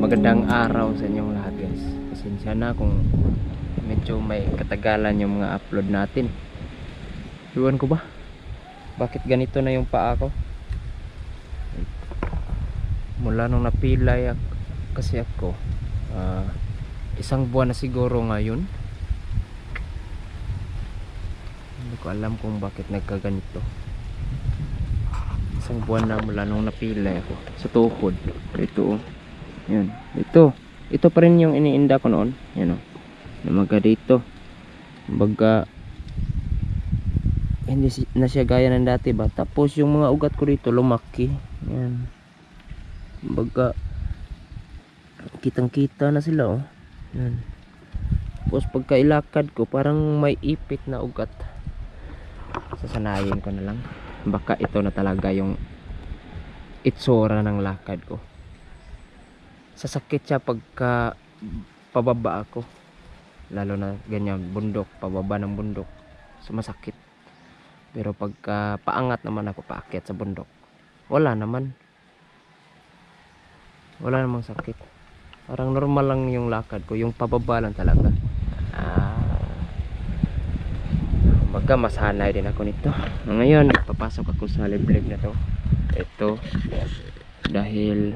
Magandang araw sa inyong lahat guys. Pasensya na kung medyo may katagalan yung mga upload natin. Iwan ko ba? Bakit ganito na yung paa ko? Mula nung napilay kasi ako, isang buwan na siguro ngayon. Hindi ko alam kung bakit nagkaganito. Isang buwan na mula nung napilay ako sa tuhod. Ito oh. Yan. Ito pa rin yung iniinda ko noon. Yan oh. Namaga dito. Baga hindi na siya gaya ng dati ba. Tapos yung mga ugat ko dito lumaki. Yan. Baga kitang-kita na sila oh. Yan. Tapos pagka ilakad ko parang may ipit na ugat. Sasanayin ko na lang. Baka ito na talaga yung itsura ng lakad ko. Sasakit siya pagka pababa ako, lalo na ganyan bundok, pababa ng bundok, sumasakit. Pero pagka paangat naman ako, paakyat sa bundok, wala namang sakit. Parang normal lang yung lakad ko, yung pababa lang talaga. Baga masanay din ako nito. Ngayon papasok ako sa liblib na to. Ito dahil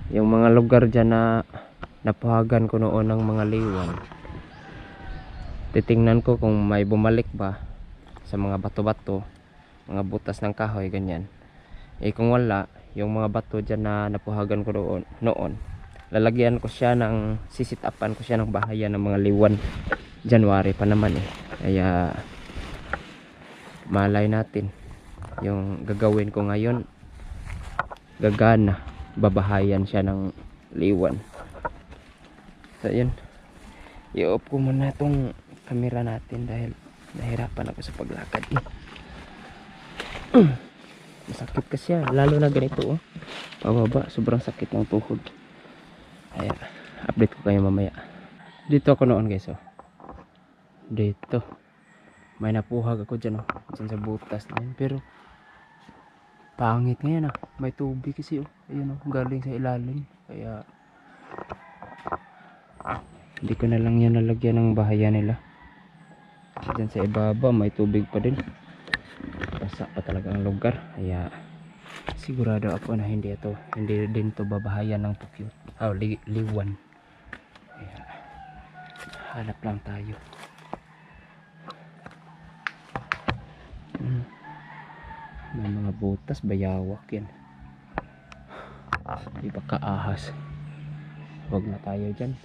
yung mga lugar dyan na napuhagan ko noon ng mga liwan, titingnan ko kung may bumalik ba sa mga bato-bato, mga butas ng kahoy, ganyan. Kung wala, yung mga bato dyan na napuhagan ko noon, lalagyan ko siya ng, sisitapan ko siya ng bahayan ng mga liwan. January pa naman kaya malay natin yung gagawin ko ngayon gagana, babahayan siya ng liwan. So yun, i-off ko muna itong camera natin dahil nahirapan ako sa paglakad masakit kasi lalo na ganito oh, pababa, sobrang sakit ng tuhod. Kaya update ko kayo mamaya. Dito ako noon guys oh, dito may napuhag ako dyan oh, dyan sa butas na yun. Pero pangit ngayon may tubig kasi oh, ayun oh, galing sa ilalim. Kaya hindi ko na lang yan nalagyan ng bahaya nila. Dyan sa ibaba may tubig pa din, basa pa talaga ang lugar. Kaya sigurado ako na hindi din to babahayan ng pukyut, liwan. Kaya hanap lang tayo. May mga butas, bayawak yan. Di ba kaahas? Huwag na tayo dyan.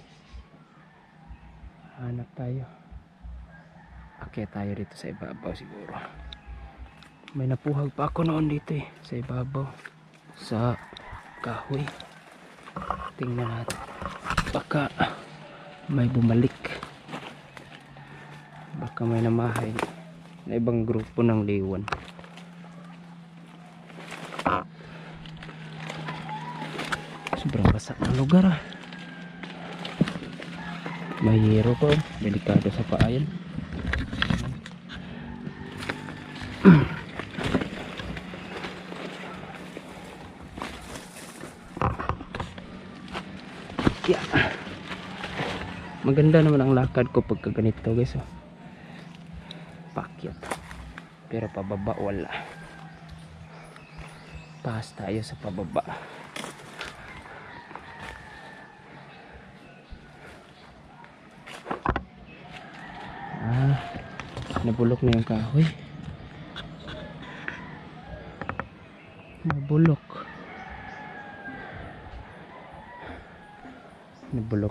Hanap tayo. Akyat tayo dito sa ibabaw siguro. May napuhag pa ako noon dito sa ibabaw, sa kahoy. Tingnan natin, baka may bumalik, baka may namahay na ibang grupo ng liwan. Sobrang basa ng lugar may hero ko, delikado sa paa yan. Yeah. Maganda naman ang lakad ko pagka ganito guys oh. Pakyat, pero pababa wala. Taas tayo sa pababa. Nabulok na yung kahoy. Nabulok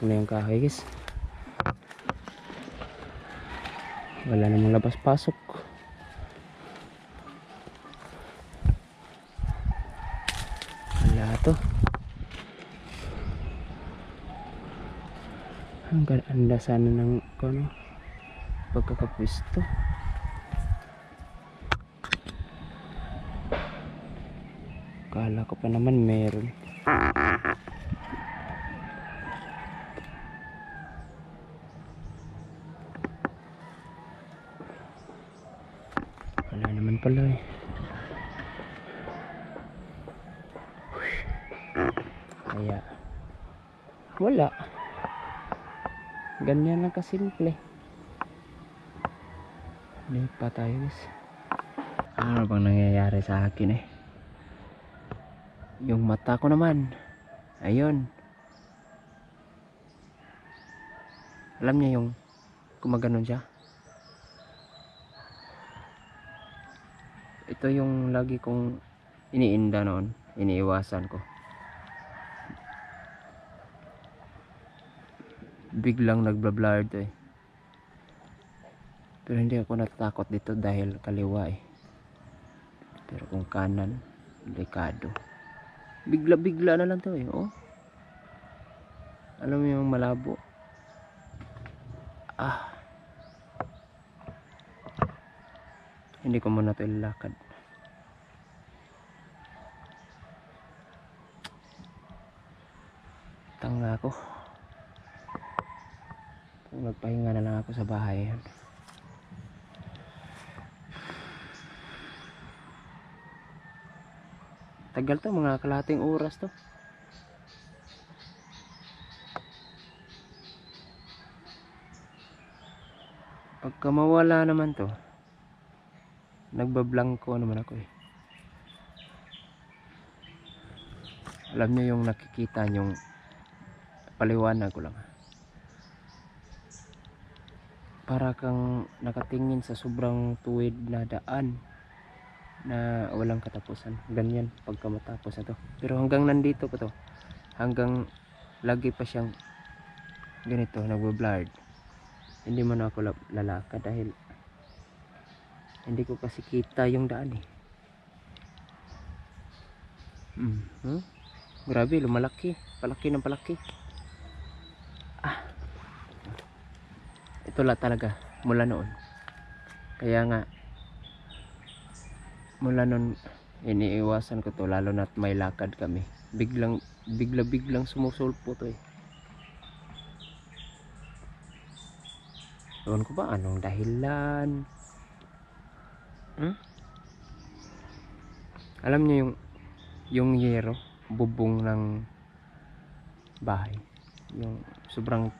na yung kahoy guys. Wala namang labas pasok. Wala to. Hanggang anda sana ng pagkakapwisto. Kala ko pa naman meron. Wala naman pala Kaya Wala. Ganyan lang kasimple. Lipa tayo guys. Ano bang nangyayari sa akin eh? Yung mata ko naman. Ayun. Alam niya yung gumaganon siya. Ito yung lagi kong iniinda noon. Iniiwasan ko. Biglang nagblur to eh. Pero hindi ako natatakot dito dahil kaliwa eh. Pero kung kanan, delikado. Bigla-bigla na lang to eh. Oh. Alam mo yung malabo. Hindi ko muna ito ilalakad. Tanga ako. Nagpahinga na lang ako sa bahay. Tagal to, mga kalahating oras to. Pagka mawala naman to, nagbablangko naman ako eh. Alam nyo yung nakikita nyong paliwanag ko lang. Para kang nakatingin sa sobrang tuwid na daan na walang katapusan. Ganyan pagka matapos na to. Pero hanggang nandito pa to. Hanggang lagi pa siyang ganito, nagbablurred. Hindi mo na ako lalakad dahil hindi ko kasi kita yung daan eh. Grabe, lumalaki. Palaki ng palaki. Ito lang talaga mula noon. Kaya nga mula noon iniiwasan ko to, lalo na't may lakad kami. Biglang sumusulpo to eh. Ewan ko ba anong dahilan. Alam niyo yung yero, bubong ng bahay, yung sobrang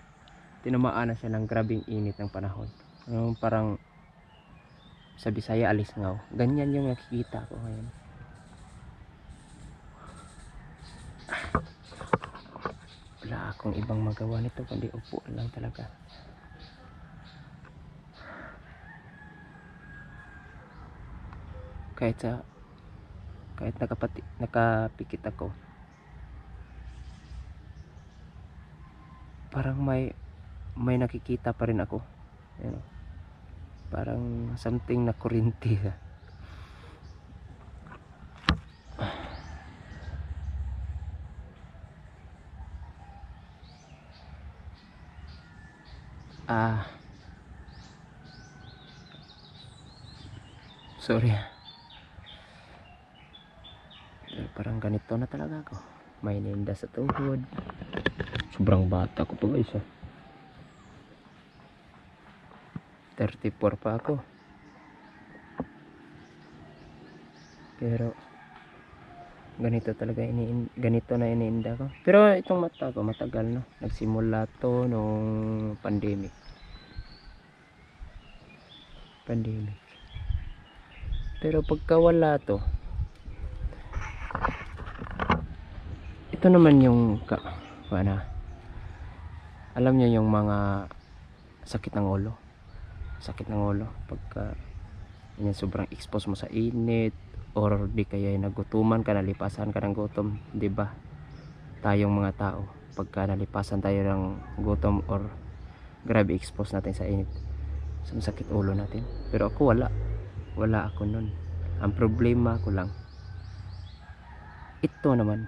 tinamaan na siya ng grabing init ng panahon. Parang sa Bisaya alisngaw. Ganyan yung nakikita ko ngayon. Wala akong ibang magawa nito kundi upo lang talaga. Kahit nakapikit ako, parang may nakikita pa rin ako. Ayan, parang something na kurinti. Sorry. Parang ganito na talaga ako. May ninda sa tuhod. Sobrang bata ko pa guys. 34 pa ako. Pero ganito talaga ganito na iniinda ko. Pero itong mata ko matagal na. Nagsimula to nung pandemic. Pero pagka wala to, ito naman yung alam niyo yung mga sakit ng ulo pagka yan, sobrang expose mo sa init or di kaya nagutuman ka, nalipasan ka ng gutom, di ba? Tayong mga tao pagka nalipasan tayo ng gutom or grabe expose natin sa init, sumasakit ulo natin. Pero ako wala ako nun. Ang problema ko lang ito naman,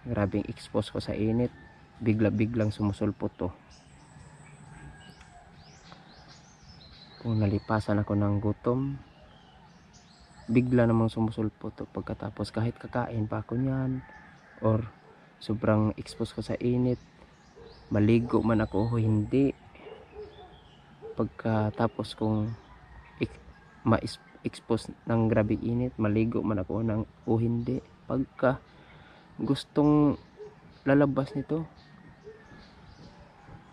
grabing expose ko sa init, biglang sumusulpot to. Kung nalipasan ako ng gutom, bigla namang sumusulpot to. Pagkatapos kahit kakain pa ako niyan or sobrang expose ko sa init, maligo man ako o hindi, pagkatapos kong ma-expose ng grabing init, maligo man ako o hindi, pagka gustong lalabas nito,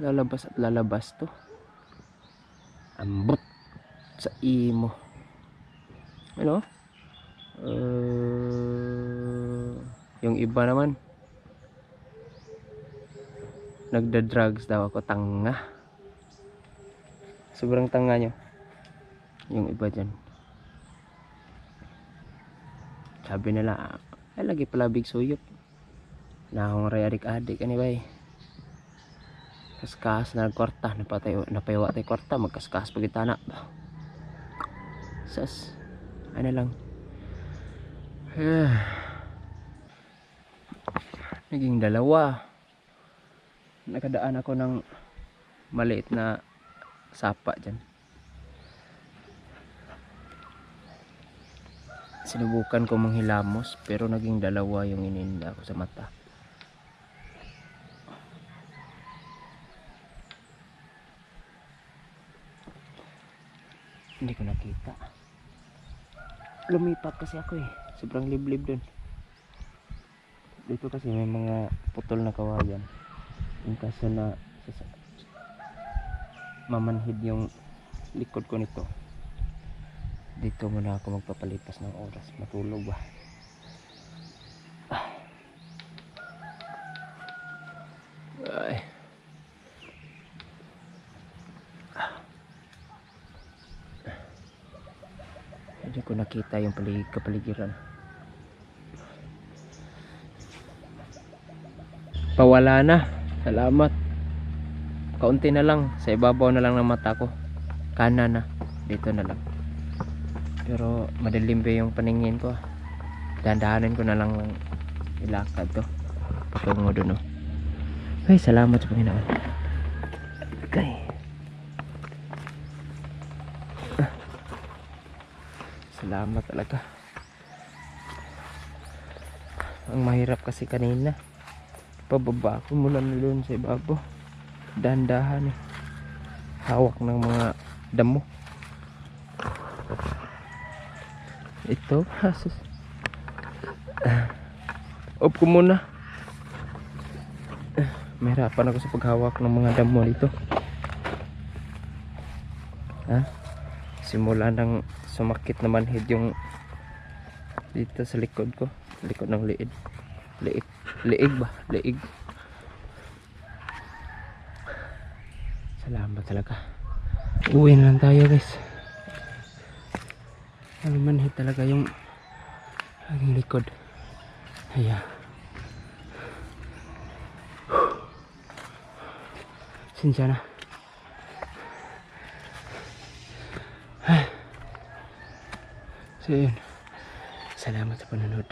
Lalabas at lalabas to. Ambot sa imo. Ano? Yung iba naman nagda-drugs daw ako. Tanga. Sobrang tanga nyo. Yung iba dyan. Sabi nila, ay lagi pala big suyop. Na akong adik-adik. Anyway. Kaskas na kwarta. Napaywa tayo kwarta. Magkaskas pagitana. Sas. Ano lang. Naging dalawa. Nakadaan ako ng maliit na sapa dyan. Sinubukan ko manghilamos pero naging dalawa yung ininda ko sa mata. Hindi ko nakita. Lumipat kasi ako eh. Sobrang liblib dun. Dito kasi may mga putol na kawayan. Yung kaso na mamanhid yung likod ko nito. Dito muna ako magpapalipas ng oras. Matulog ba? Ay. Hindi ko nakita yung kapaligiran. Pawala na. Salamat. Kaunti na lang. Sa ibabaw na lang ng mata ko. Kanan na. Dito na lang. Pero madilim ba yung paningin ko. Dandahanin ko na lang ilakad to. Patungo dun oh. Ay, salamat sa Panginoon. Okay. Salamat talaga. Ang mahirap kasi kanina. Pababa ko mula na doon sa ibabaw. Dandahan eh. Hawak ng mga damo. Ito. Op ko muna. Mahirapan ako sa paghawak ng mga damo dito. Simula nang sumakit na manhid yung dito sa likod ko. Likod ng liig. Liig ba? Liig. Salamat talaga. Uwi na lang tayo guys. Ang manhid talaga yung aking likod. Ayan. Sinsya na. So yun. Salamat sa panonood.